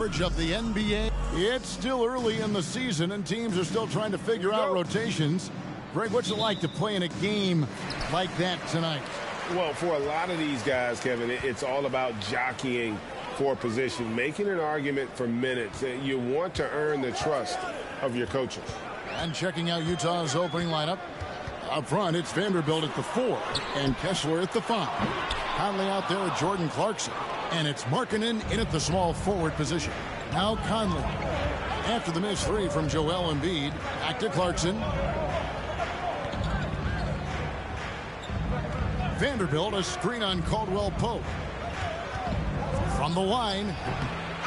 Of the NBA. It's still early in the season and teams are still trying to figure out rotations. Greg, what's it like to play in a game like that tonight? Well, for a lot of these guys, Kevin, it's all about jockeying for position, making an argument for minutes. You want to earn the trust of your coaches. And checking out Utah's opening lineup. Up front, it's Vanderbilt at the 4 and Kessler at the 5. Conley out there with Jordan Clarkson. And it's Markkanen in at the small forward position. Now Conley. After the missed 3 from Joel Embiid, back to Clarkson. Vanderbilt, a screen on Caldwell Pope. From the line,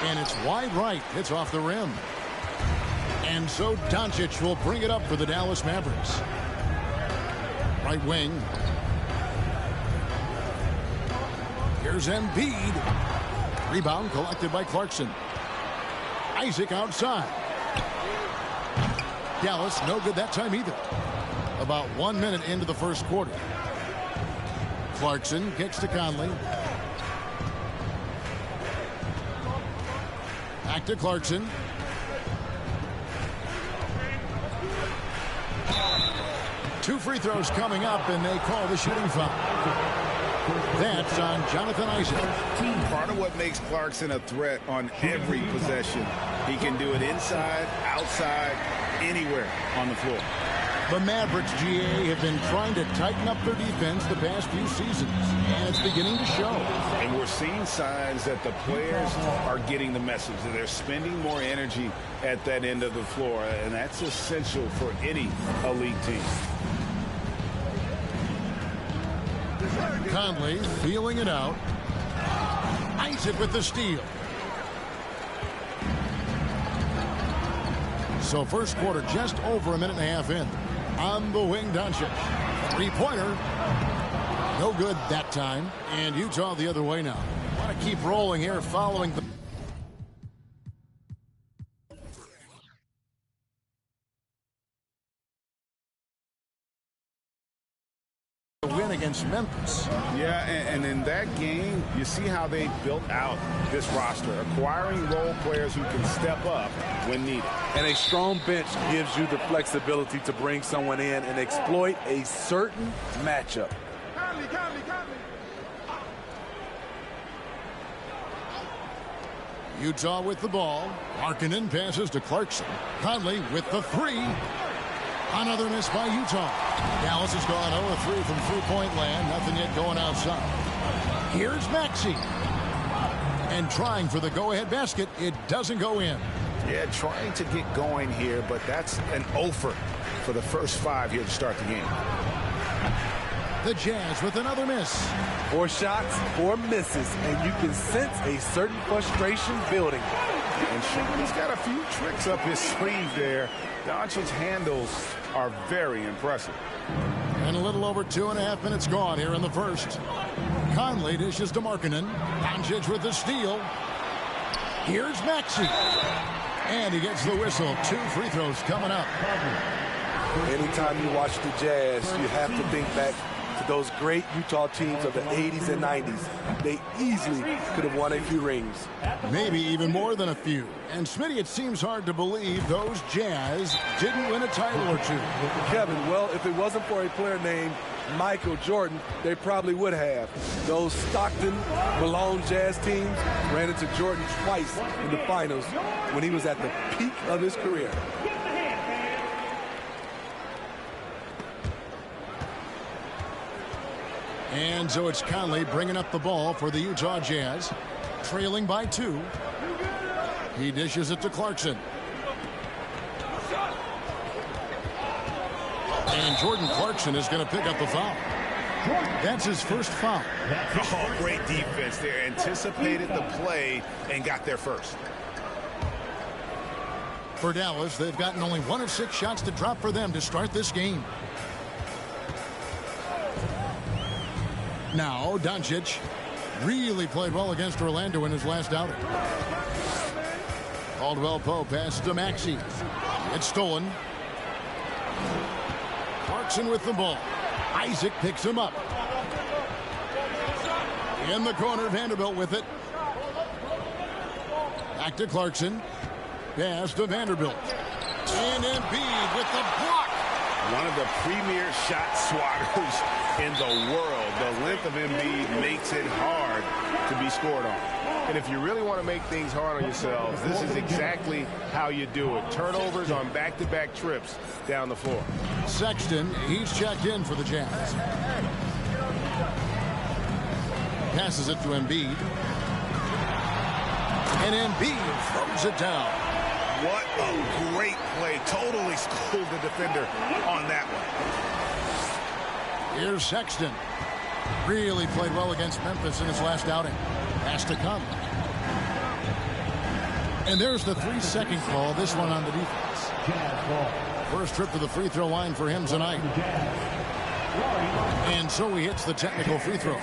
and it's wide right. It's off the rim. And so Doncic will bring it up for the Dallas Mavericks. Right wing. Here's Embiid. Rebound collected by Clarkson. Isaac outside. Dallas no good that time either. About 1 minute into the first quarter. Clarkson kicks to Conley. Back to Clarkson. Two free throws coming up, and they call the shooting foul. That's on Jonathan Isaac. Part of what makes Clarkson a threat on every possession. He can do it inside, outside, anywhere on the floor. The Mavericks, GA, have been trying to tighten up their defense the past few seasons, and it's beginning to show. And we're seeing signs that the players are getting the message, that they're spending more energy at that end of the floor, and that's essential for any elite team. Conley feeling it out. Isaac with the steal. So first quarter just over a minute and a half in. On the wing, Doncic. Three-pointer. No good that time. And Utah the other way now. Want to keep rolling here following the win against Memphis. Yeah, and in that game, you see how they built out this roster, acquiring role players who can step up when needed. And a strong bench gives you the flexibility to bring someone in and exploit a certain matchup. Utah with the ball. Markkanen passes to Clarkson. Conley with the 3. Another miss by Utah. Dallas has gone 0-3 from three-point land. Nothing yet going outside. Here's Maxey. And trying for the go-ahead basket. It doesn't go in. Yeah, trying to get going here, but that's an offer for the first 5 here to start the game. The Jazz with another miss. 4 shots, 4 misses, and you can sense a certain frustration building. And he's got a few tricks up his sleeve there. Doncic's handles are very impressive. And a little over 2.5 minutes gone here in the first. Conley dishes to Markkanen. Doncic with the steal. Here's Maxey. And he gets the whistle. 2 free throws coming up. Anytime you watch the Jazz, you have to think back to those great Utah teams of the 80s and 90s. They easily could have won a few rings. Maybe even more than a few. And Smitty, it seems hard to believe those Jazz didn't win a title or 2. Kevin, well, if it wasn't for a player named Michael Jordan, they probably would have. Those Stockton, Malone Jazz teams ran into Jordan twice in the finals when he was at the peak of his career. And so it's Conley bringing up the ball for the Utah Jazz, trailing by 2. He dishes it to Clarkson. And Jordan Clarkson is going to pick up the foul. That's his first foul. Oh, great defense there. Anticipated the play and got there first. For Dallas, they've gotten only 1 of 6 shots to drop for them to start this game. Now, Doncic really played well against Orlando in his last outing. Caldwell Pope passes to Maxey. It's stolen. Clarkson with the ball. Isaac picks him up. In the corner, Vanderbilt with it. Back to Clarkson. Pass to Vanderbilt. And Embiid with the block. One of the premier shot swatters in the world. The length of Embiid makes it hard to be scored on. And if you really want to make things hard on yourselves, this is exactly how you do it. Turnovers on back-to-back trips down the floor. Sexton, he's checked in for the Jazz. Passes it to Embiid. And Embiid throws it down. What a great play. Totally schooled the defender on that one. Here's Sexton. Really played well against Memphis in his last outing. Has to come. And there's the 3-second call. This one on the defense. First trip to the free throw line for him tonight. And so he hits the technical free throw.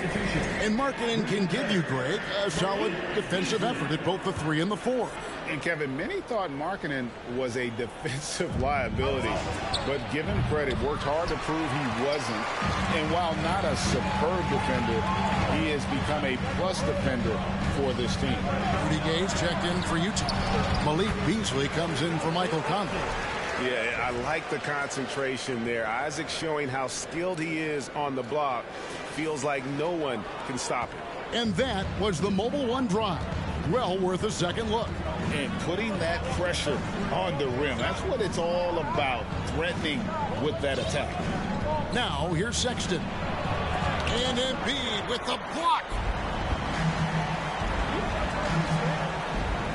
And Markkanen can give you, Greg, a solid defensive effort at both the 3 and the 4. And Kevin, many thought Markkanen was a defensive liability, but give him credit, worked hard to prove he wasn't. And while not a superb defender, he has become a plus defender for this team. Rudy Gay's checked in for Utah. Malik Beasley comes in for Michael Conley. Yeah, I like the concentration there. Isaac showing how skilled he is on the block. Feels like no one can stop him. And that was the Mobile One drive. Well worth a second look. And putting that pressure on the rim. That's what it's all about, threatening with that attack. Now, here's Sexton. And Embiid with the block.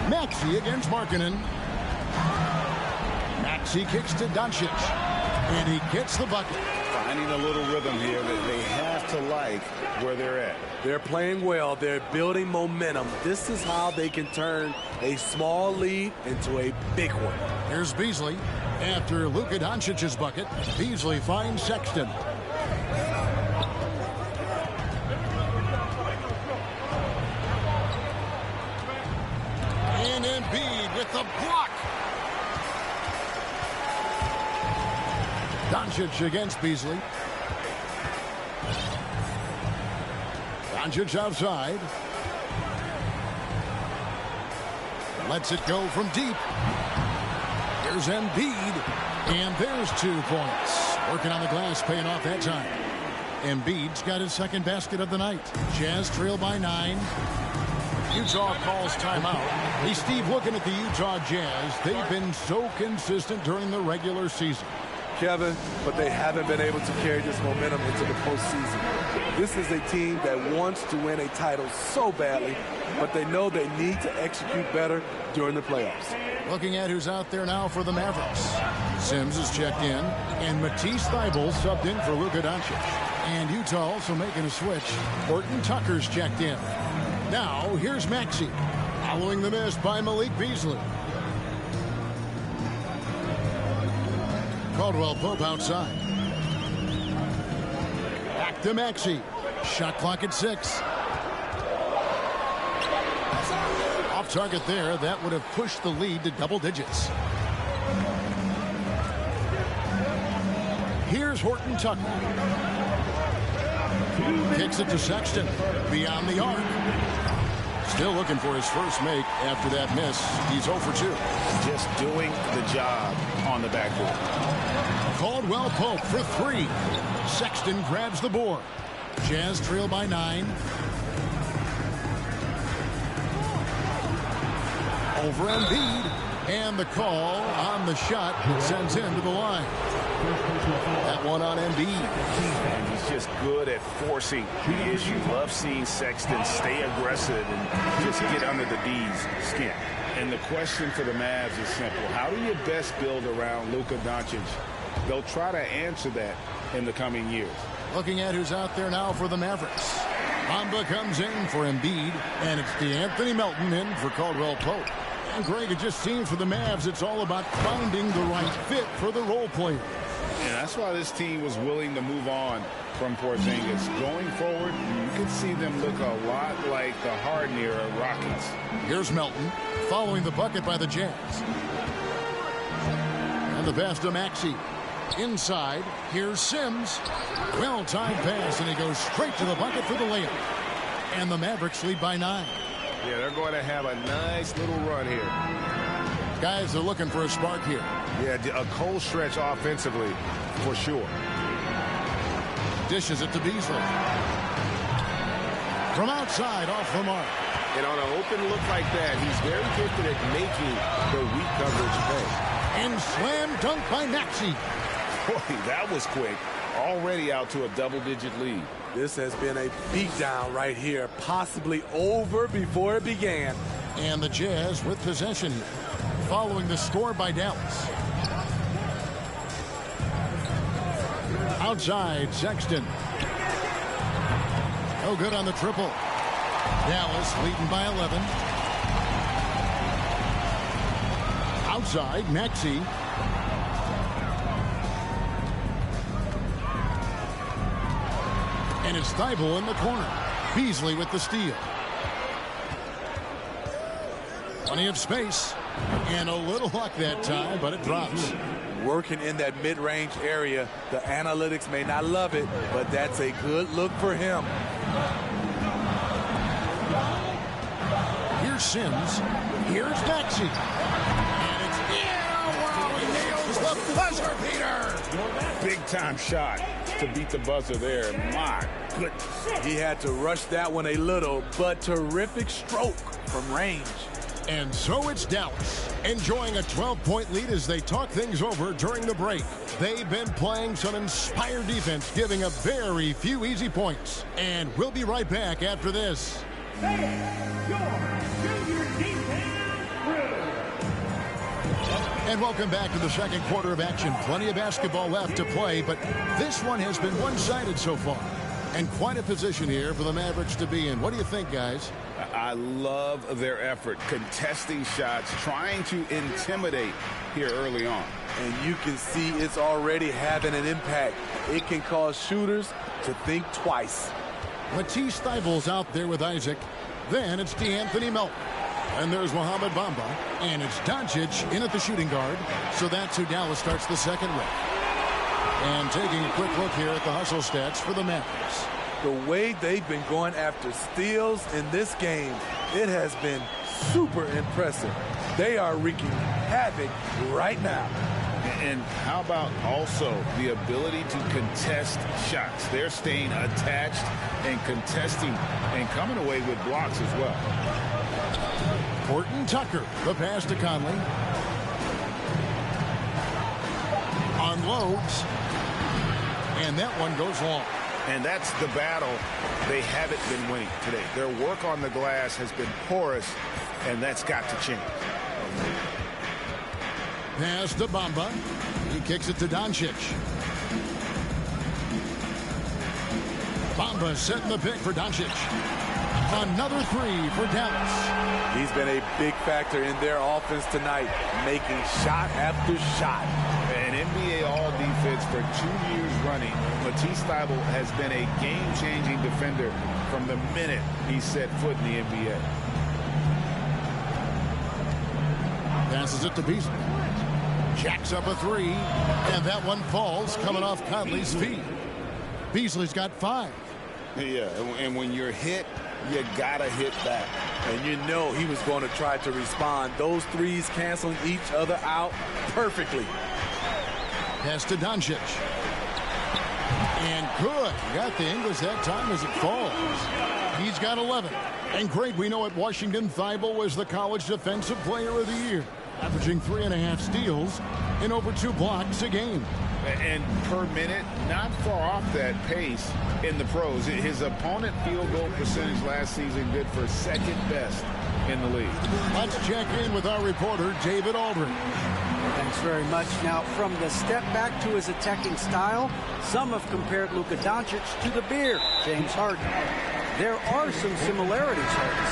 Maxey against Markkanen. Maxey kicks to Doncic. And he gets the bucket. Finding a little rhythm here that they have to like where they're at. They're playing well. They're building momentum. This is how they can turn a small lead into a big one. Here's Beasley. After Luka Doncic's bucket, Beasley finds Sexton. And Embiid with the block. Doncic against Beasley. Doncic outside. Lets it go from deep. Here's Embiid. And there's 2 points. Working on the glass, paying off that time. Embiid's got his second basket of the night. Jazz trail by 9. Utah calls timeout. Hey, Steve, looking at the Utah Jazz, they've been so consistent during the regular season. Kevin, but they haven't been able to carry this momentum into the postseason. This is a team that wants to win a title so badly, but they know they need to execute better during the playoffs. Looking at who's out there now for the Mavericks. Sims is checked in, and Matisse Thybulle subbed in for Luka Doncic. And Utah also making a switch. Horton Tucker's checked in. Now, here's Maxey, following the miss by Malik Beasley. Caldwell Pope outside. Back to Maxey. Shot clock at 6. Off target there. That would have pushed the lead to double digits. Here's Horton Tucker. Kicks it to Sexton. Beyond the arc. Still looking for his first make after that miss. He's 0 for 2. Just doing the job on the backboard. Caldwell Pope for 3. Sexton grabs the board. Jazz trail by 9. Over Embiid. And the call on the shot sends him to the line. That one on Embiid. And he's just good at forcing the issue. Love seeing Sexton stay aggressive and just get under the D's skin. And the question for the Mavs is simple. How do you best build around Luka Doncic? They'll try to answer that in the coming years. Looking at who's out there now for the Mavericks. Mamba comes in for Embiid, and it's D'Anthony Melton in for Caldwell Pope. And Greg, it just seems for the Mavs, it's all about finding the right fit for the role player. And that's why this team was willing to move on from Porzingis. Going forward, you could see them look a lot like the Harden-era Rockets. Here's Melton, following the bucket by the Jazz. And the pass to Maxey. Inside, here's Sims. Well-timed pass, and he goes straight to the bucket for the layup. And the Mavericks lead by 9. Yeah, they're going to have a nice little run here. Guys are looking for a spark here. Yeah, a cold stretch offensively, for sure. Dishes it to Beasley. From outside, off the mark. And on an open look like that, he's very gifted at making the weak coverage pay. And slam dunk by Maxey. Boy, that was quick. Already out to a double-digit lead. This has been a beatdown right here, possibly over before it began. And the Jazz with possession here, following the score by Dallas. Outside, Sexton. No good on the triple. Dallas leading by 11. Outside, Maxey. And it's Thibault in the corner. Beasley with the steal. Plenty of space. And a little luck that time, but it drops. Working in that mid-range area. The analytics may not love it, but that's a good look for him. Here's Sims. Here's Maxey. And it's wow, he nails the buzzer beater. Big time shot to beat the buzzer there. My goodness. He had to rush that one a little, but terrific stroke from range. And so it's Dallas, enjoying a 12-point lead as they talk things over during the break. They've been playing some inspired defense, giving up very few easy points. And we'll be right back after this. And welcome back to the second quarter of action. Plenty of basketball left to play, but this one has been one-sided so far. And quite a position here for the Mavericks to be in. What do you think, guys? I love their effort, contesting shots, trying to intimidate here early on. And you can see it's already having an impact. It can cause shooters to think twice. Matisse Thybulle's out there with Isaac. Then it's DeAnthony Melton. And there's Mohamed Bamba. And it's Doncic in at the shooting guard. So that's who Dallas starts the second with. And taking a quick look here at the hustle stats for the Mavericks. The way they've been going after steals in this game, it has been super impressive. They are wreaking havoc right now. And how about also the ability to contest shots? They're staying attached and contesting and coming away with blocks as well. Horton Tucker, the pass to Conley. Unloads. And that one goes long. And that's the battle they haven't been winning today. Their work on the glass has been porous, and that's got to change. Pass to Bamba. He kicks it to Doncic. Bamba setting the pick for Doncic. Another three for Dallas. He's been a big factor in their offense tonight, making shot after shot. An NBA All-Defense for 2 years running. Matisse Thybulle has been a game-changing defender from the minute he set foot in the NBA. Passes it to Beasley. Jacks up a three. And that one falls coming off Conley's feet. Beasley's got 5. Yeah, and when you're hit, you gotta hit back. And you know he was going to try to respond. Those threes canceling each other out perfectly. Pass to Doncic. And good. Got the English that time as it falls. He's got 11. And great, we know at Washington, Thibault was the college defensive player of the year, averaging 3.5 steals and over 2 blocks a game. And per minute, not far off that pace in the pros. His opponent field goal percentage last season good for second best in the league. Let's check in with our reporter, David Aldridge. Thanks very much. Now, from the step back to his attacking style, some have compared Luka Doncic to the bear, James Harden. There are some similarities, hard to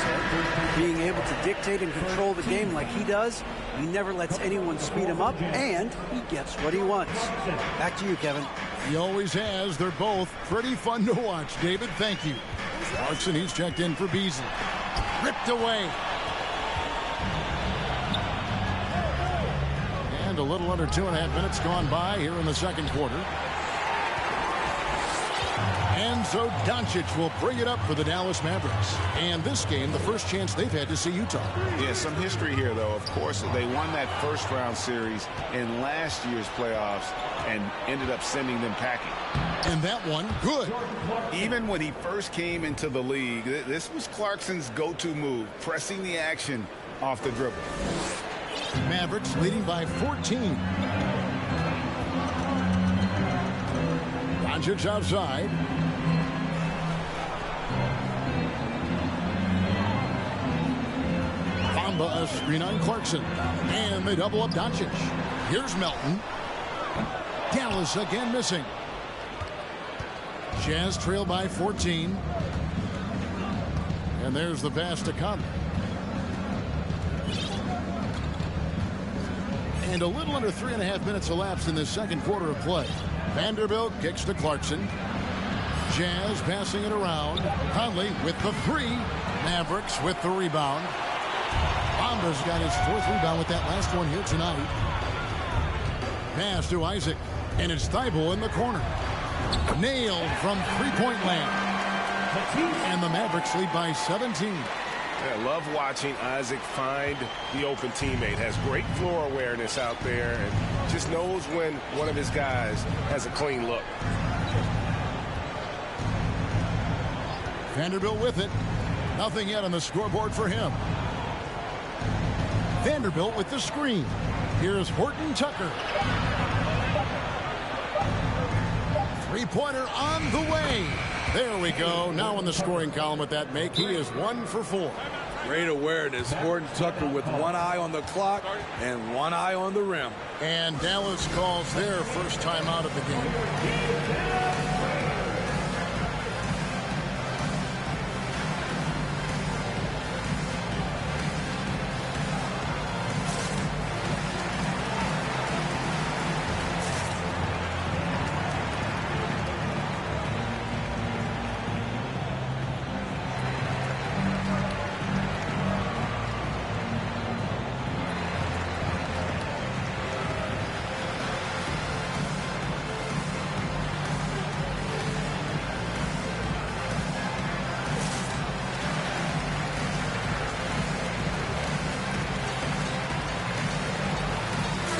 say. Being able to dictate and control the game like he does, he never lets anyone speed him up, and he gets what he wants. Back to you, Kevin. He always has. They're both pretty fun to watch. David, thank you. Clarkson, he's checked in for Beasley. Ripped away. And a little under 2.5 minutes gone by here in the second quarter. And so Doncic will bring it up for the Dallas Mavericks. And this game, the first chance they've had to see Utah. Yeah, some history here, though. Of course, they won that first-round series in last year's playoffs and ended up sending them packing. And that one, good. Even when he first came into the league, this was Clarkson's go-to move, pressing the action off the dribble. Mavericks leading by 14. Doncic outside. Bamba a screen on Clarkson. And they double up Doncic. Here's Melton. Dallas again missing. Jazz trail by 14. And there's the pass to Conley. And a little under 3.5 minutes elapsed in the second quarter of play. Vanderbilt kicks to Clarkson. Jazz passing it around. Conley with the three. Mavericks with the rebound. Bamba's got his fourth rebound with that last one here tonight. Pass to Isaac. And it's Thibault in the corner. Nailed from three-point land. And the Mavericks lead by 17. I love watching Isaac find the open teammate. Has great floor awareness out there and just knows when one of his guys has a clean look. Vanderbilt with it. Nothing yet on the scoreboard for him. Vanderbilt with the screen. Here's Horton Tucker. Three-pointer on the way. There we go. Now in the scoring column with that make, he is 1 for 4. Great awareness. Horton Tucker with one eye on the clock and one eye on the rim. And Dallas calls their first time out of the game.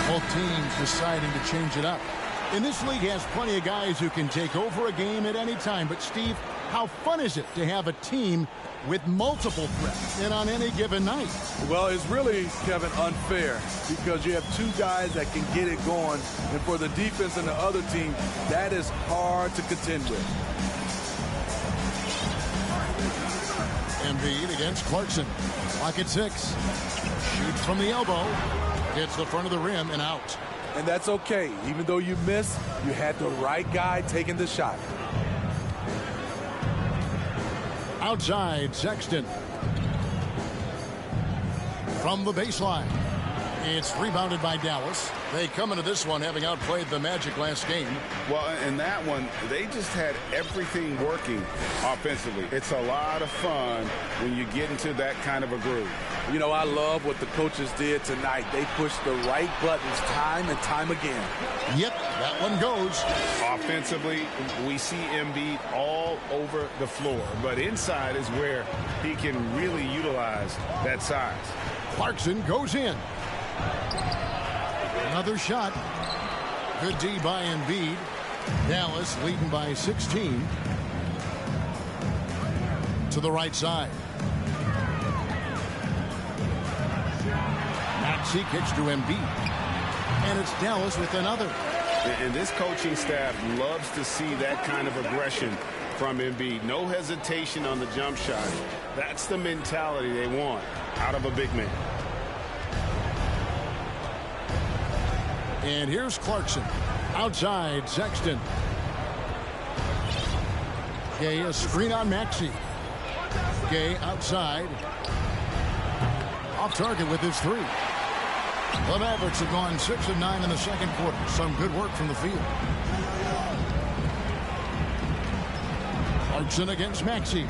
Both teams deciding to change it up. And this league has plenty of guys who can take over a game at any time. But, Steve, how fun is it to have a team with multiple threats and on any given night? Well, it's really, Kevin, unfair because you have two guys that can get it going. And for the defense and the other team, that is hard to contend with. Embiid against Clarkson. Clock at 6. Shoots from the elbow. Hits the front of the rim and out. And that's okay. Even though you miss, you had the right guy taking the shot. Outside, Sexton. From the baseline. It's rebounded by Dallas. They come into this one having outplayed the Magic last game. Well, in that one, they just had everything working offensively. It's a lot of fun when you get into that kind of a groove. You know, I love what the coaches did tonight. They pushed the right buttons time and time again. Yep, that one goes. Offensively, we see Embiid all over the floor, but inside is where he can really utilize that size. Clarkson goes in. Another shot. Good D by Embiid. Dallas leading by 16. To the right side. Maxey kicks to Embiid. And it's Dallas with another. And this coaching staff loves to see that kind of aggression from Embiid. No hesitation on the jump shot. That's the mentality they want out of a big man. And here's Clarkson. Outside, Sexton. Gay, a screen on Maxey. Gay outside. Off target with his three. The Mavericks have gone 6 of 9 in the second quarter. Some good work from the field. Clarkson against Maxey.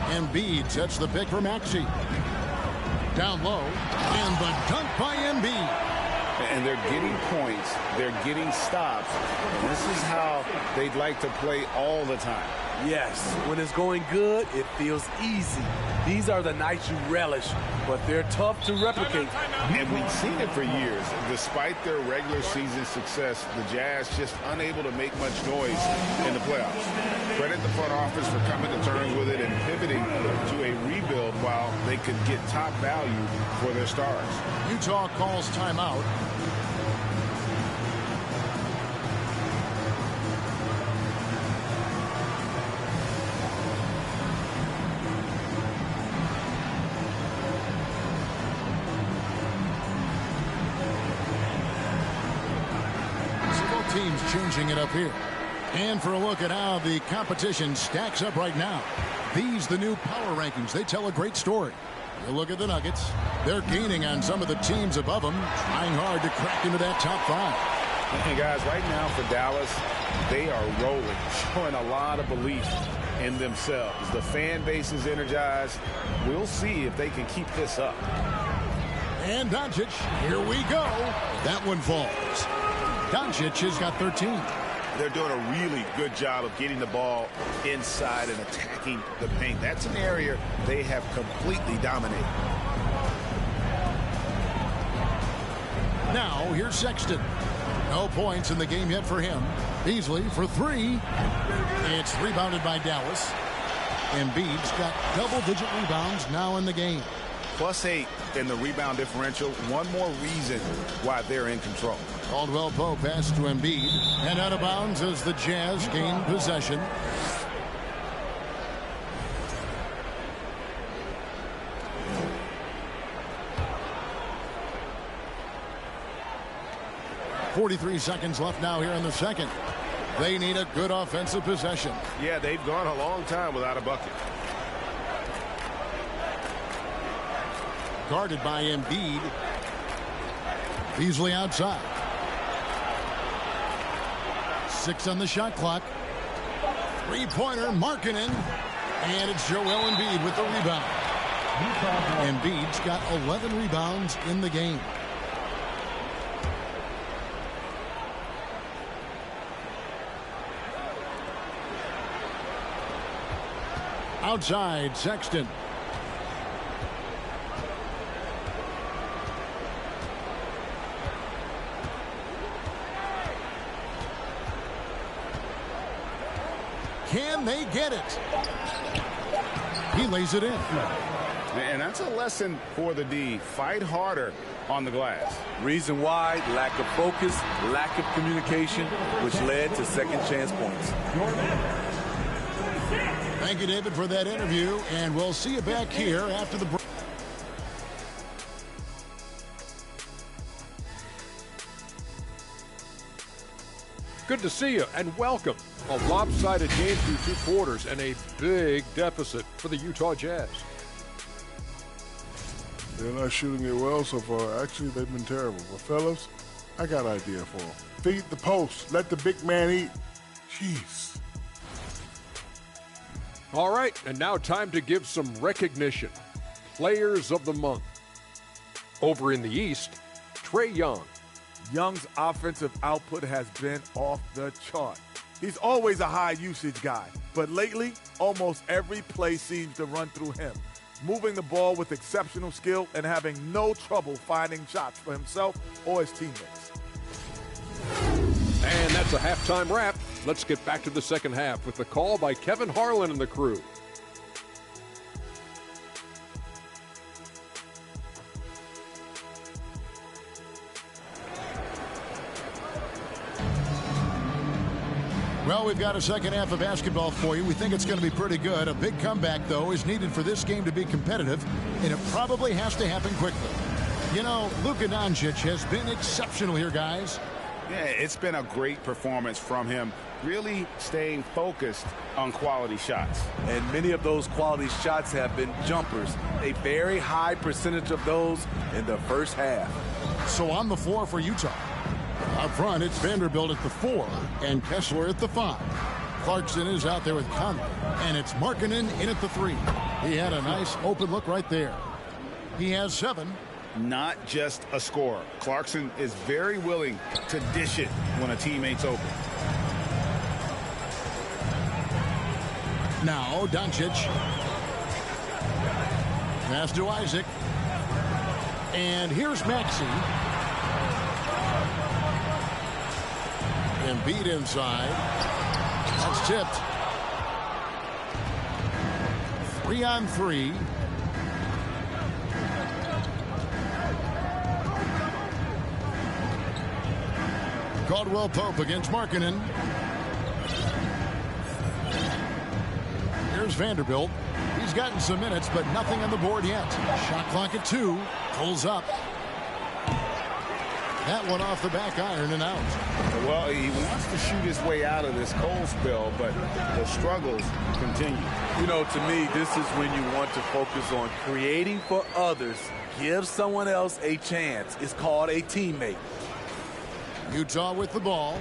Embiid sets the pick for Maxey. Down low. And the dunk by Embiid. and they're getting points, they're getting stops. And this is how they'd like to play all the time. Yes, when it's going good, it feels easy. These are the nights you relish, but they're tough to replicate. And we've seen it for years. Despite their regular season success, the Jazz just unable to make much noise in the playoffs. Credit the front office for coming to terms with it and pivoting to a rebuild while they could get top value for their stars. Utah calls timeout. Teams changing it up here. And for a look at how the competition stacks up right now. These, the new power rankings, they tell a great story. You look at the Nuggets. They're gaining on some of the teams above them, trying hard to crack into that top 5. And guys, right now for Dallas, they are rolling, showing a lot of belief in themselves. The fan base is energized. We'll see if they can keep this up. And Doncic, here we go. That one falls. Doncic has got 13. They're doing a really good job of getting the ball inside and attacking the paint. That's an area they have completely dominated. Now, here's Sexton. No points in the game yet for him. Beasley for 3. It's rebounded by Dallas. Embiid's got double-digit rebounds now in the game. +8 in the rebound differential. One more reason why they're in control. Caldwell Pope pass to Embiid. And out of bounds as the Jazz gain possession. .43 seconds left now here in the second. They need a good offensive possession. Yeah, they've gone a long time without a bucket. Guarded by Embiid. Beasley outside. 6 on the shot clock. Three-pointer, Markkanen. And it's Joel Embiid with the rebound. Embiid's got 11 rebounds in the game. Outside, Sexton. Can they get it? He lays it in. And that's a lesson for the D. Fight harder on the glass. Reason why: lack of focus, lack of communication, which led to second chance points. Thank you, David, for that interview, and we'll see you back here after the break. Good to see you and welcome. A lopsided game through 2 quarters and a big deficit for the Utah Jazz. They're not shooting it well so far. Actually, they've been terrible. But fellas, I got an idea for them. Feed the post. Let the big man eat. Jeez. All right, and now time to give some recognition. Players of the Month. Over in the East, Trae Young. Young's offensive output has been off the chart. He's always a high-usage guy, but lately, almost every play seems to run through him, moving the ball with exceptional skill and having no trouble finding shots for himself or his teammates. And that's a halftime wrap. Let's get back to the second half with the call by Kevin Harlan and the crew. Well, we've got a second half of basketball for you. We think it's going to be pretty good. A big comeback, though, is needed for this game to be competitive, and it probably has to happen quickly. You know, Luka Doncic has been exceptional here, guys. Yeah, it's been a great performance from him, really staying focused on quality shots. And many of those quality shots have been jumpers. A very high percentage of those in the first half. So on the floor for Utah. Up front, it's Vanderbilt at the 4 and Kessler at the 5. Clarkson is out there with Conley, and it's Markkanen in at the 3. He had a nice open look right there. He has 7. not just a scorer. Clarkson is very willing to dish it when a teammate's open. Now Doncic. Pass to Isaac. And here's Maxey. Embiid inside. That's tipped. 3-on-3. Caldwell Pope against Markkanen. Here's Vanderbilt. He's gotten some minutes, but nothing on the board yet. Shot clock at 2. Pulls up. That one off the back iron and out. Well, he wants to shoot his way out of this cold spell, but the struggles continue. You know, to me, this is when you want to focus on creating for others. Give someone else a chance. It's called a teammate. Utah with the ball.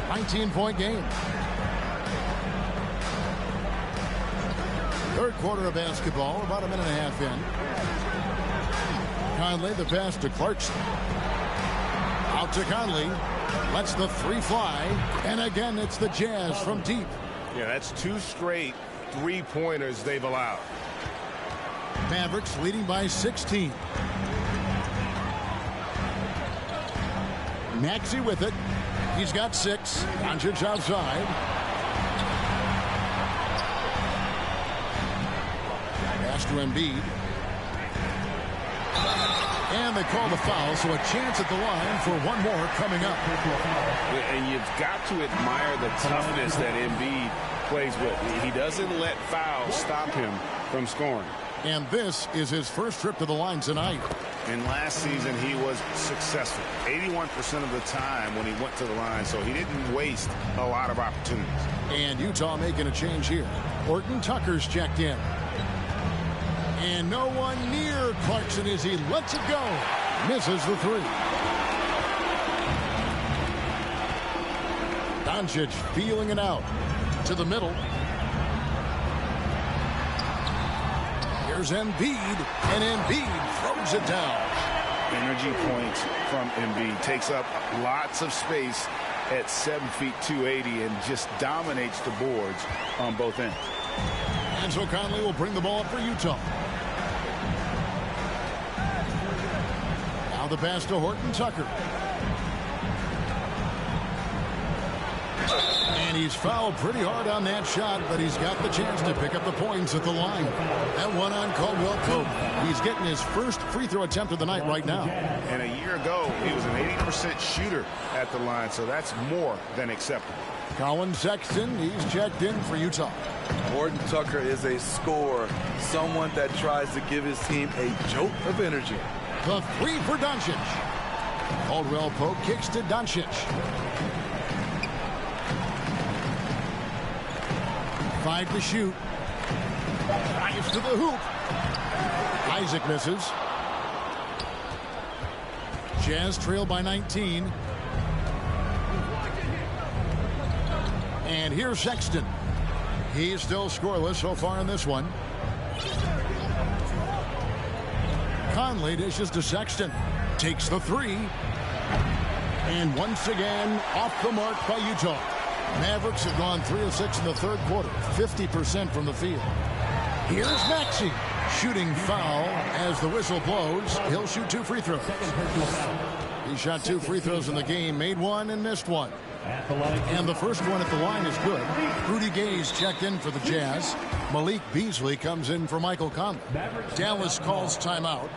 19-point game. Third quarter of basketball, about a minute and a half in. Conley, the pass to Clarkson. Out to Conley. Lets the 3 fly. And again, it's the Jazz from deep. Yeah, that's 2 straight 3-pointers they've allowed. Mavericks leading by 16. Maxey with it. He's got 6. Doncic outside. Pass to Embiid. And they call the foul, so a chance at the line for one more coming up. And you've got to admire the toughness that Embiid plays with. He doesn't let fouls stop him from scoring. And this is his first trip to the line tonight. And last season, he was successful 81% of the time when he went to the line, so he didn't waste a lot of opportunities. And Utah making a change here. Horton Tucker's checked in. And no one near Clarkson as he lets it go. Misses the 3. Doncic feeling it out. To the middle. Here's Embiid. And Embiid throws it down. Energy points from Embiid. Takes up lots of space at 7 feet 280 and just dominates the boards on both ends. And so Conley will bring the ball up for Utah. Now the pass to Horton Tucker. And he's fouled pretty hard on that shot, but he's got the chance to pick up the points at the line. That one on Caldwell Pope. He's getting his first free throw attempt of the night right now. And a year ago, he was an 80% shooter at the line, so that's more than acceptable. Colin Sexton, he's checked in for Utah. Horton Tucker is a scorer, someone that tries to give his team a jolt of energy. The 3 for Doncic. Caldwell Pope kicks to Doncic. 5 to shoot. Drives to the hoop. Isaac misses. Jazz trail by 19. And here's Sexton. He's still scoreless so far in this one. Conley dishes to Sexton. Takes the 3. And once again, off the mark by Utah. Mavericks have gone 3 of 6 in the third quarter. 50% from the field. Here's Maxey. Shooting foul as the whistle blows. He'll shoot 2 free throws. He shot 2 free throws in the game. Made 1 and missed 1. And the first one at the line is good. Rudy Gay's checked in for the Jazz. Malik Beasley comes in for Michael Conley. Dallas calls timeout.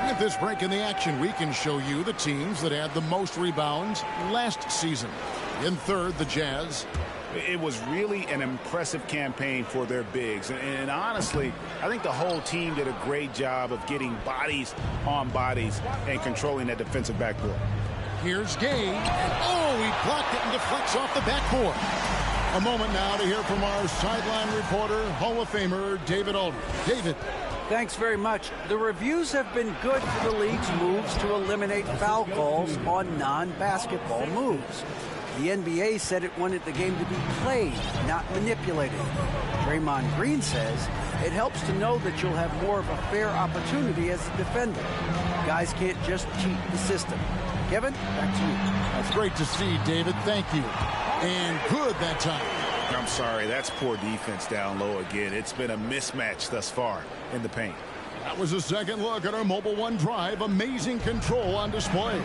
With this break in the action, we can show you the teams that had the most rebounds last season. In third, the Jazz. It was really an impressive campaign for their bigs. And honestly, I think the whole team did a great job of getting bodies on bodies and controlling that defensive backboard. Here's Gay. Oh, he blocked it and deflects off the backboard. A moment now to hear from our sideline reporter, Hall of Famer David Aldridge. David. Thanks very much. The reviews have been good for the league's moves to eliminate foul calls on non-basketball moves. The NBA said it wanted the game to be played, not manipulated. Draymond Green says It helps to know that you'll have more of a fair opportunity as a defender. Guys can't just cheat the system. Kevin, back to you. That's great to see, David. Thank you. And good that time. I'm sorry, that's poor defense down low again. It's been a mismatch thus far in the paint. That was a second look at our Mobile One drive. Amazing control on display.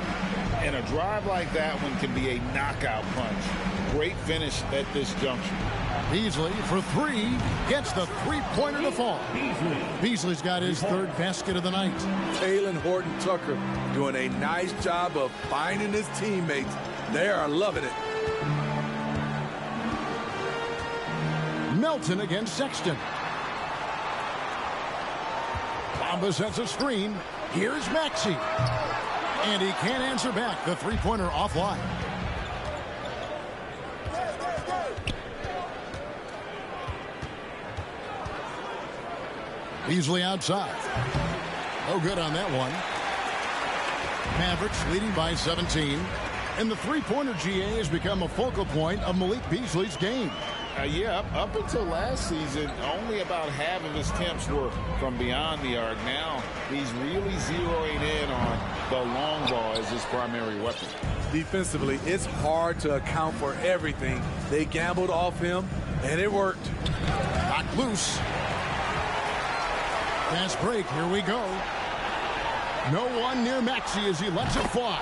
And a drive like that one can be a knockout punch. Great finish at this juncture. Beasley for three. Gets the three-pointer to fall. Beasley's got his third basket of the night. Taylor Horton Tucker doing a nice job of finding his teammates. They are loving it. Melton against Sexton. Bamba sets a screen. Here's Maxey. And he can't answer back. The three-pointer offline. Beasley outside. No good on that one. Mavericks leading by 17. And the three-pointer GA has become a focal point of Malik Beasley's game. Yeah, up until last season, only about half of his attempts were from beyond the arc. Now he's really zeroing in on the long ball as his primary weapon. Defensively, it's hard to account for everything. They gambled off him, and it worked. Knocked loose. Fast break, here we go. No one near Maxey as he lets it fly.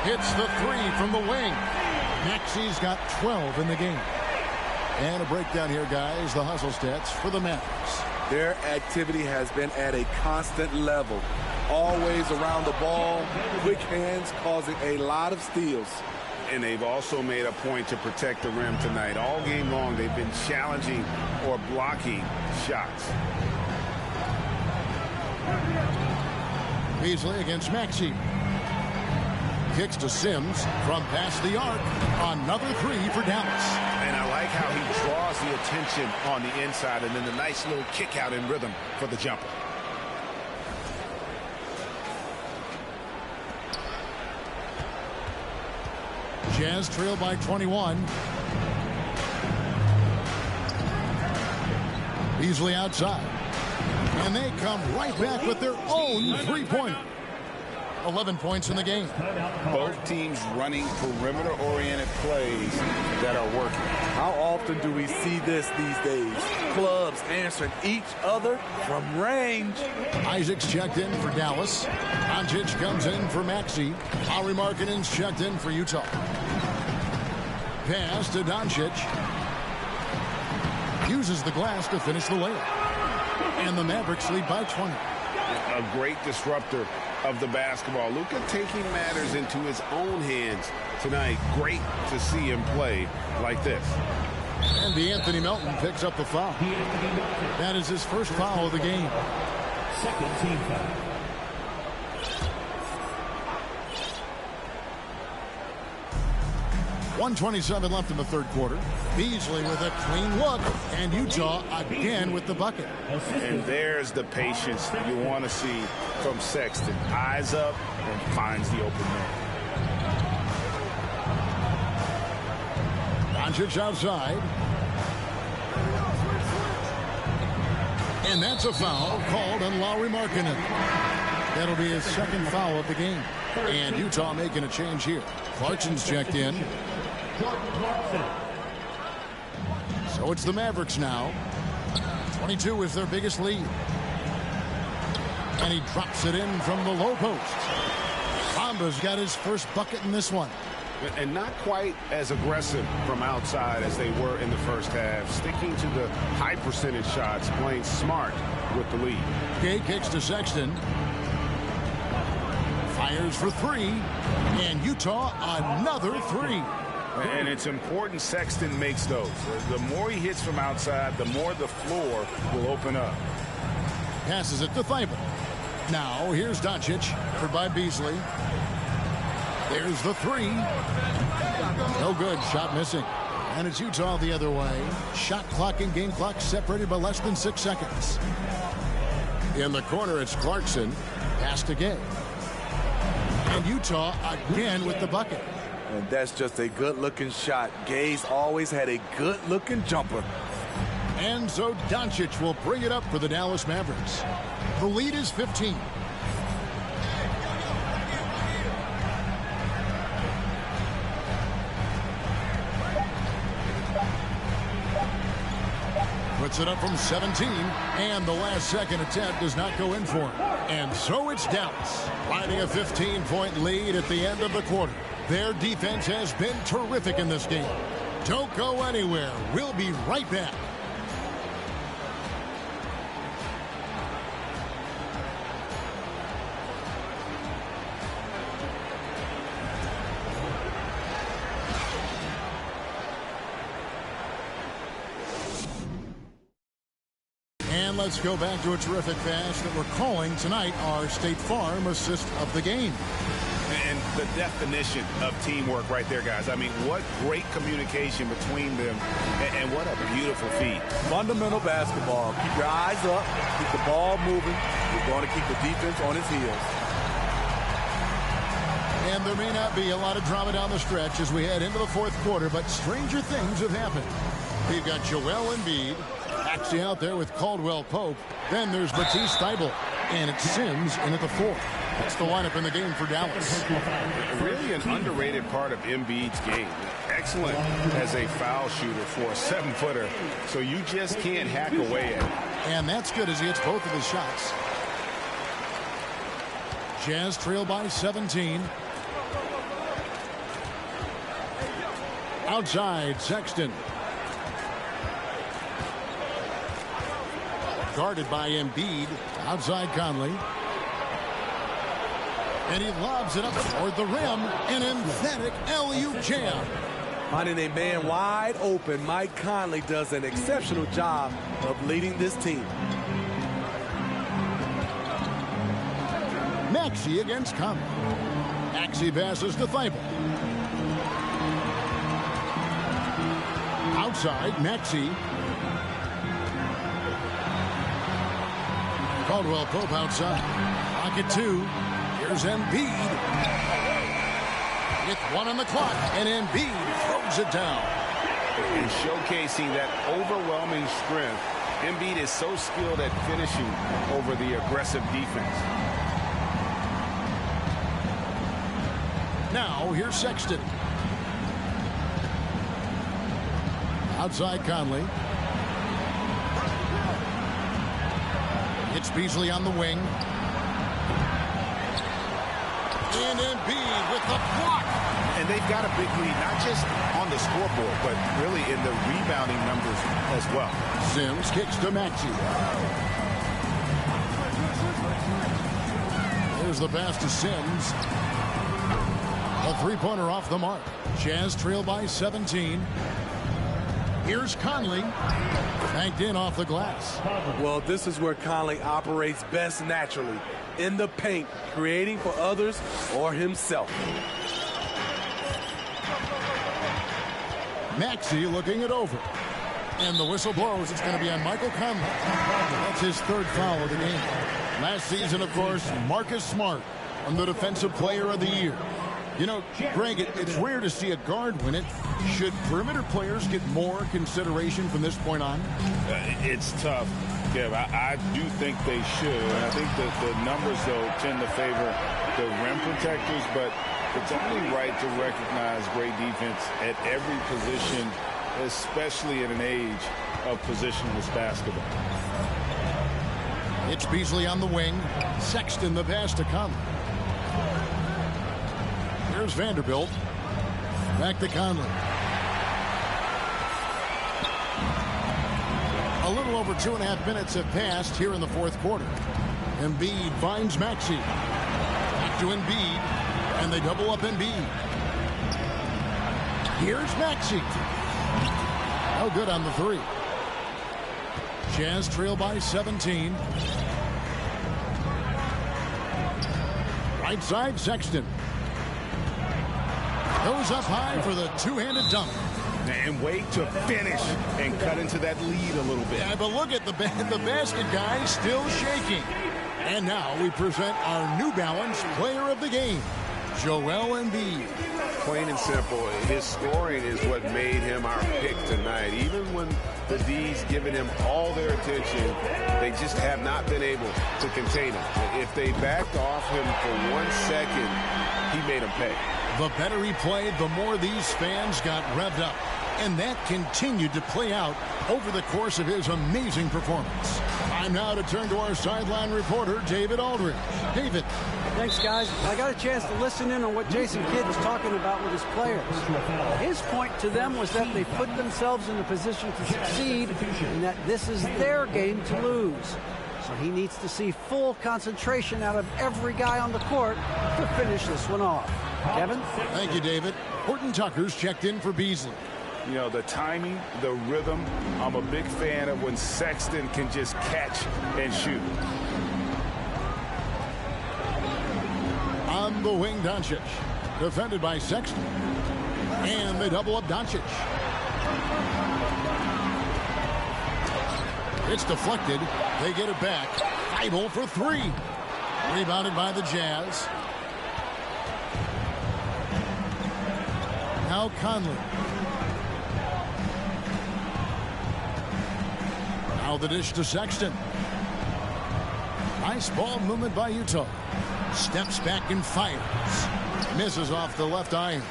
Hits the three from the wing. Maxey's got 12 in the game. And a breakdown here, guys. The hustle stats for the Mavericks. Their activity has been at a constant level. Always around the ball. Quick hands causing a lot of steals. And they've also made a point to protect the rim tonight. All game long, they've been challenging or blocking shots. Beasley against Maxey. Kicks to Sims from past the arc. Another three for Dallas. And I like how he draws the attention on the inside and then the nice little kick out in rhythm for the jumper. Jazz trail by 21. Beasley outside. And they come right back with their own three-pointer. 11 points in the game. Both teams running perimeter-oriented plays that are working. How often do we see this these days? Clubs answering each other from range. Isaac's checked in for Dallas. Doncic comes in for Maxey. Lauri Markkanen's checked in for Utah. Pass to Doncic. Uses the glass to finish the layup. And the Mavericks lead by 20. A great disruptor of the basketball. Luka taking matters into his own hands tonight. Great to see him play like this. And Anthony Melton picks up the foul. That is his first foul of the game. Second team foul. .127 left in the third quarter. Beasley with a clean look, and Utah again with the bucket. And there's the patience you want to see from Sexton. Eyes up and finds the open man. Doncic outside. And that's a foul called on Lauri Markkanen. That'll be his second foul of the game. And Utah making a change here. Clarkson's checked in. So it's the Mavericks now. 22 is their biggest lead. And he drops it in from the low post. Bamba's got his first bucket in this one. And not quite as aggressive from outside as they were in the first half. Sticking to the high percentage shots, playing smart with the lead. Gay kicks to Sexton. Fires for three. And Utah another three. And it's important Sexton makes those. The more he hits from outside, the more the floor will open up. Passes it to Thibault. Now here's Doncic, covered by Beasley. There's the three. No good, shot missing. And it's Utah the other way. Shot clock and game clock separated by less than 6 seconds. In the corner, it's Clarkson. Pass to Gay. And Utah again with the bucket. And that's just a good-looking shot. Gay's always had a good-looking jumper. And so Doncic will bring it up for the Dallas Mavericks. The lead is 15. Puts it up from 17, and the last second attempt does not go in for him. And so it's Dallas, riding a 15-point lead at the end of the quarter. Their defense has been terrific in this game. Don't go anywhere. We'll be right back. Let's go back to a terrific pass that we're calling tonight our State Farm assist of the game. And the definition of teamwork right there, guys. I mean, what great communication between them, and what a beautiful feed. Fundamental basketball. Keep your eyes up. Keep the ball moving. You're going to keep the defense on its heels. And there may not be a lot of drama down the stretch as we head into the fourth quarter, but stranger things have happened. We've got Joel Embiid actually out there with Caldwell Pope. Then there's Matisse Thybulle, and it's Sims in at the 4. That's the lineup in the game for Dallas. Really an underrated part of Embiid's game. Excellent as a foul shooter for a 7-footer, so you just can't hack away at it. And that's good as he hits both of his shots. Jazz trail by 17. Outside, Sexton. Guarded by Embiid. Outside Conley. And he lobs it up toward the rim. An emphatic alley-oop jam. Finding a man wide open, Mike Conley does an exceptional job of leading this team. Maxey against Conley. Maxey passes to Thybulle. Outside, Maxey. Caldwell Pope outside. Pocket 2. Here's Embiid. With 1 on the clock, and Embiid throws it down. And showcasing that overwhelming strength, Embiid is so skilled at finishing over the aggressive defense. Now, here's Sexton. Outside Conley. It's Beasley on the wing. And Embiid with the block. And they've got a big lead, not just on the scoreboard, but really in the rebounding numbers as well. Sims kicks to Maxey. There's the pass to Sims. A three-pointer off the mark. Jazz trail by 17. Here's Conley. Banked in off the glass. Well, this is where Conley operates best naturally. In the paint, creating for others or himself. Maxey looking it over. And the whistle blows. It's going to be on Michael Conley. That's his 3rd foul of the game. Last season, of course, Marcus Smart won the Defensive Player of the Year. You know, Greg, it's rare to see a guard win it. Should perimeter players get more consideration from this point on? It's tough, Kev. I do think they should. And I think that the numbers, though, tend to favor the rim protectors. But it's only right to recognize great defense at every position, especially at an age of positionless basketball. It's Beasley on the wing. Sexton the pass to Conley. Here's Vanderbilt. Back to Conley. A little over 2.5 minutes have passed here in the fourth quarter. Embiid finds Maxey. Back to Embiid. And they double up Embiid. Here's Maxey. No good on the 3. Jazz trail by 17. Right side, Sexton. Goes up high for the two-handed dunk. And wait to finish and cut into that lead a little bit. Yeah, but look at the basket guy still shaking. And now we present our New Balance Player of the Game. Joel Embiid. Plain and simple, his scoring is what made him our pick tonight. Even when the D's giving him all their attention, they just have not been able to contain him. If they backed off him for 1 second, he made him pay. The better he played, the more these fans got revved up. And that continued to play out over the course of his amazing performance. Time now to turn to our sideline reporter, David Aldridge. David. Thanks, guys. I got a chance to listen in on what Jason Kidd was talking about with his players. His point to them was that they put themselves in a position to succeed and that this is their game to lose. So he needs to see full concentration out of every guy on the court to finish this one off. Kevin? Thank you, David. Horton Tucker's checked in for Beasley. You know, the timing, the rhythm, I'm a big fan of when Sexton can just catch and shoot. On the wing, Doncic. Defended by Sexton. And they double up Doncic. It's deflected. They get it back. Idle for three. Rebounded by the Jazz. Now Conley. Now the dish to Sexton. Nice ball movement by Utah. Steps back and fires. Misses off the left iron.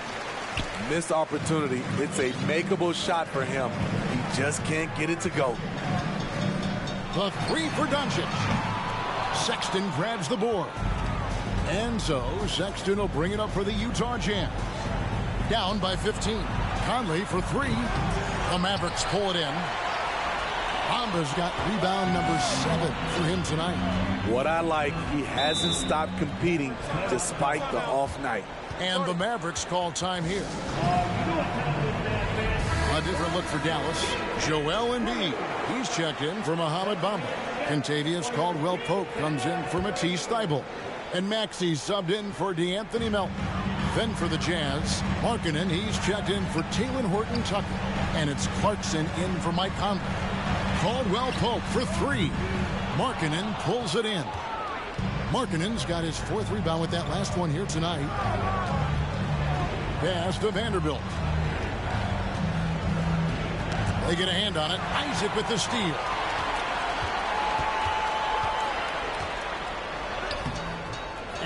Missed opportunity. It's a makeable shot for him. He just can't get it to go. The three for Doncic. Sexton grabs the board. And so Sexton will bring it up for the Utah Jazz. Down by 15. Conley for three. The Mavericks pull it in. Bamba's got rebound number 7 for him tonight. What I like, he hasn't stopped competing despite the off night. And the Mavericks call time here. A different look for Dallas. Joel Embiid. He's checked in for Mohamed Bamba. Contavious Caldwell-Pope comes in for Matisse Thybulle. And Maxey subbed in for DeAnthony Melton. Then for the Jazz, Markkanen, he's checked in for Talen Horton-Tucker. And it's Clarkson in for Mike Conley. Caldwell-Pope for three. Markkanen pulls it in. Markkanen's got his 4th rebound with that last one here tonight. Pass to Vanderbilt. They get a hand on it. Isaac with the steal.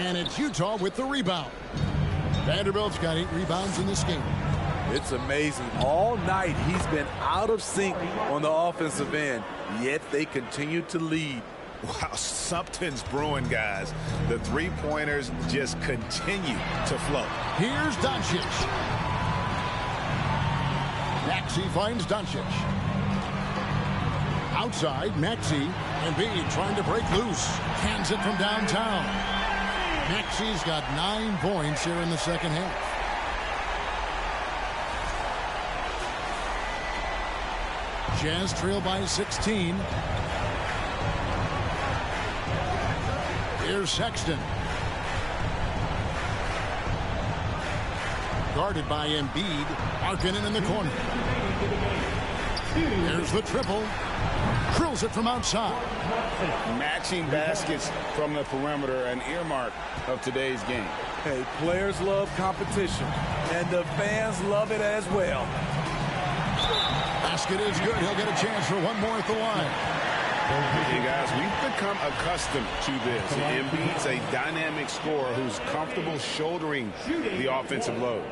And it's Utah with the rebound. Vanderbilt's got 8 rebounds in this game. It's amazing. All night he's been out of sync on the offensive end, yet they continue to lead. Wow, something's brewing, guys. The three-pointers just continue to flow. Here's Doncic. Maxey finds Doncic. Outside, Maxey. Embiid trying to break loose. Hands it from downtown. Maxey's got 9 points here in the second half. Jazz trail by 16. Here's Sexton. Guarded by Embiid. Markkanen in the corner. Here's the triple. Drills it from outside. Matching baskets from the perimeter, an earmark of today's game. Hey, players love competition, and the fans love it as well. Basket is good. He'll get a chance for one more at the line. Hey, guys, we've become accustomed to this. Embiid's a dynamic scorer who's comfortable shouldering the offensive load.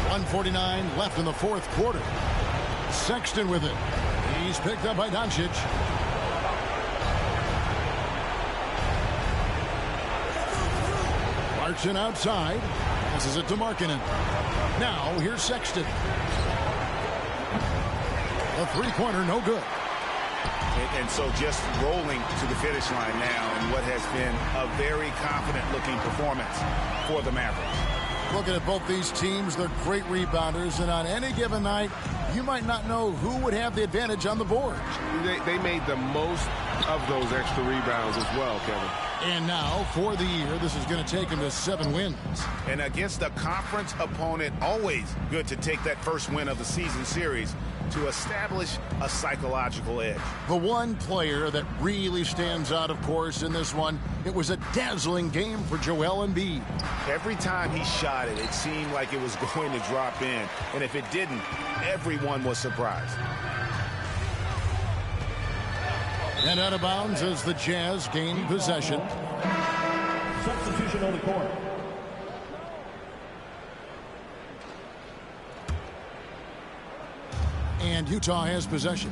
.149 left in the 4th quarter. Sexton with it. He's picked up by Doncic. Clarkson outside. Passes it to Markkanen. Now here's Sexton. A three-pointer, no good. And so just rolling to the finish line now in what has been a very confident-looking performance for the Mavericks. Looking at both these teams, they're great rebounders, and on any given night, you might not know who would have the advantage on the board. They made the most of those extra rebounds as well, Kevin. And now, for the year, this is going to take him to 7 wins. And against a conference opponent, always good to take that first win of the season series to establish a psychological edge. The one player that really stands out, of course, in this one, it was a dazzling game for Joel Embiid. Every time he shot it, it seemed like it was going to drop in. And if it didn't, everyone was surprised. And out of bounds as the Jazz gain possession. Substitution on the court. And Utah has possession.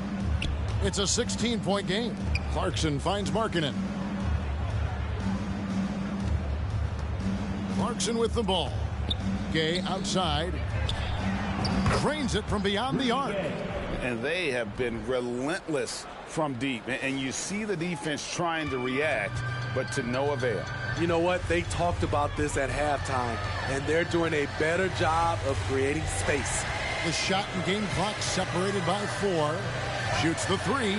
It's a 16-point game. Clarkson finds Markkanen. Clarkson with the ball. Gay outside. Cranes it from beyond the arc. And they have been relentless from deep. And you see the defense trying to react, but to no avail. You know what? They talked about this at halftime, and they're doing a better job of creating space. The shot and game clock separated by 4. Shoots the 3.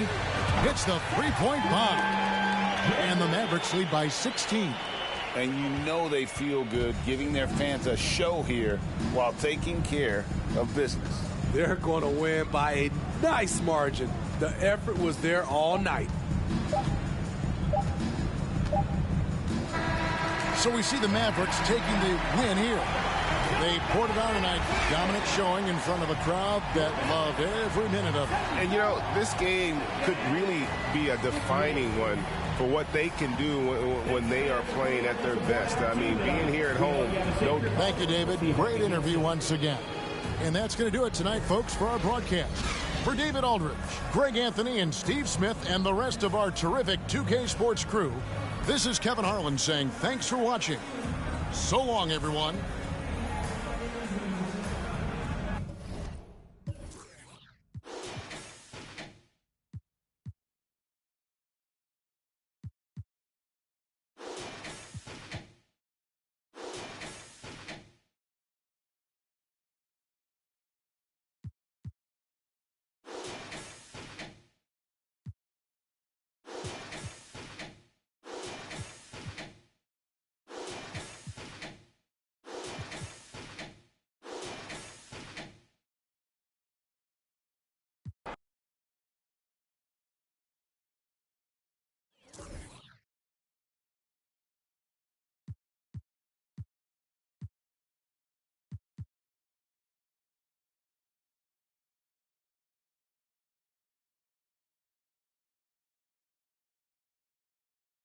Hits the three-point bomb. And the Mavericks lead by 16. And you know they feel good giving their fans a show here while taking care of business. They're going to win by a nice margin. The effort was there all night. So we see the Mavericks taking the win here. They poured it on tonight. Dominant showing in front of a crowd that loved every minute of it. And, you know, this game could really be a defining one for what they can do when they are playing at their best. I mean, being here at home. Thank you, David. Great interview once again. And that's going to do it tonight, folks, for our broadcast. For David Aldridge, Greg Anthony, and Steve Smith, and the rest of our terrific 2K Sports crew, this is Kevin Harlan saying thanks for watching. So long, everyone.